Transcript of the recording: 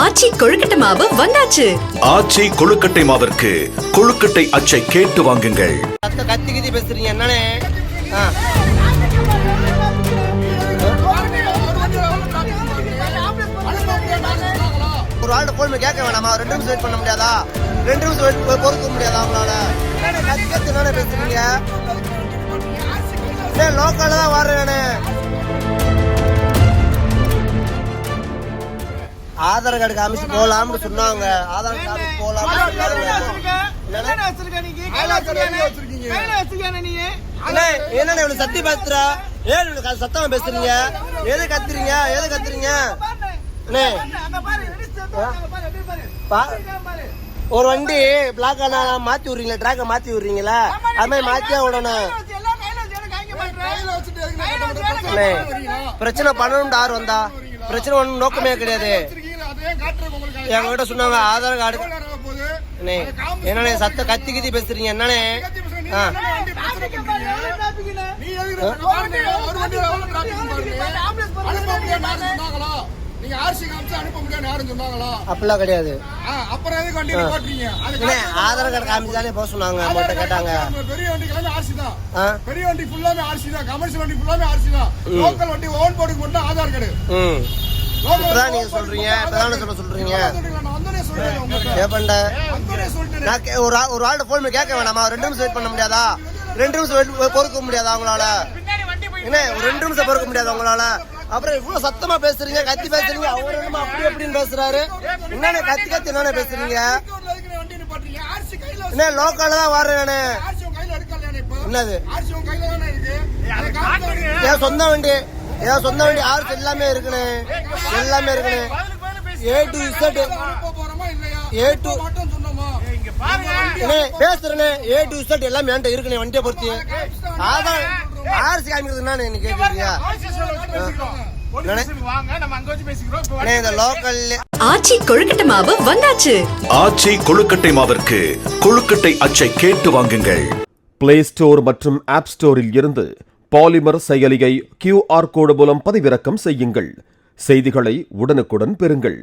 ஆச்சி கொழுக்கட்டை மாவு வந்தாச்சு. ஆச்சி கொழுக்கட்டை மாவிற்கு கொழுக்கட்டை அச்சை கேட்டு வாங்குங்கள். கத்தி பேசுறீங்க என்னன்னு? ஒரு ஆள்கிட்ட போன் கேட்க வேணாமா? 2 நிமிஷம் வெயிட் பண்ண முடியாதா? 2 நிமிஷம் பொறுக்க முடியாதா அவங்களால? கத்தி தானே பேசுறீங்க? லோக்கல்ல தான் வர்றேன் நானு. ஆதார் கார்டு காமிச்சு போலாம்னு சொன்னாங்க. ஆதார் கார்டு போலாம். என்ன இவ்வளவு சத்தி பேசுற? ஏன் சத்தமா பேசுறீங்க? எது கத்துறீங்க? ஒரு வண்டி பிளாக் ஆனா மாத்தி விடுறீங்களா? ட்ராக்க மாத்தி விடுறீங்களா? அது மாதிரி மாத்தியா விடணும். பிரச்சனை பண்ணணும் யார் வந்தா? பிரச்சனை ஒன்றும் நோக்கமே கிடையாது. என்கிட்ட சொன்னாங்க ஆதார் கார்டு என்னண்ணே சத்த கத்தி பேசுறீங்க என்னண்ணே? அப்படிலாம் கிடையாது. ஆதார் கார்டு காமிச்சாலே போக சொன்னாங்க. அவங்கள்ட்ட கேட்டாங்க. பெரிய வண்டி ஆர்சி தான். பெரிய வண்டி ஃபுல்லாமே ஆர்சி தான். கமர்ஷியல் வண்டி ஃபுல்லாமே ஆர்சி தான். லோக்கல் வண்டி ஓன் போர்டுக்கு மட்டும் ஆதார் கார்டு. இப்பதான் நீங்க சொல்றீங்க. இப்பதான் சொல்றீங்க. ஒரு ஆள்கிட்ட போன் கேட்க வேணாமா? 2 நிமிஷம் வெயிட் பண்ண முடியாதா? 2 நிமிஷம் பொறுக்க முடியாதா அவங்களால? என்ன 2 நிமிஷம் பொறுக்க முடியாது அவங்களால? அப்புறம் இவ்வளவு சத்தமா பேசுறீங்க, கத்தி பேசுறீங்க. அவர் என்னமா அப்படி அப்படின்னு பேசுறாரு. என்னன்னு கத்தி என்னன்னு பேசுறீங்க? என்ன லோக்கல்ல தான் வர்றேன் நானு. என்னது என் சொந்த வண்டி? ஆர்சி எல்லாமே இருக்குன்னு. A to Z பேசுறேன்னு. A to Z எல்லாமே என்கிட்ட இருக்குன்னு வண்டியை பொறுத்து. ஆதார் ஆர்சி காமிக்கிறது என்னன்னு எனக்கு கேட்குறீங்க? ஆச்சி கொழுக்கட்டை மாவு வந்தாச்சு. ஆச்சி கொழுக்கட்டை மாவிற்கு கொழுக்கட்டை அச்சை கேட்டு வாங்குங்கள். பிளே ஸ்டோர் மற்றும் ஆப் ஸ்டோரில் இருந்து பாலிமர் செயலியை QR கோடு மூலம் பதிவிறக்கம் செய்யுங்கள். செய்திகளை உடனுக்குடன் பெறுங்கள்.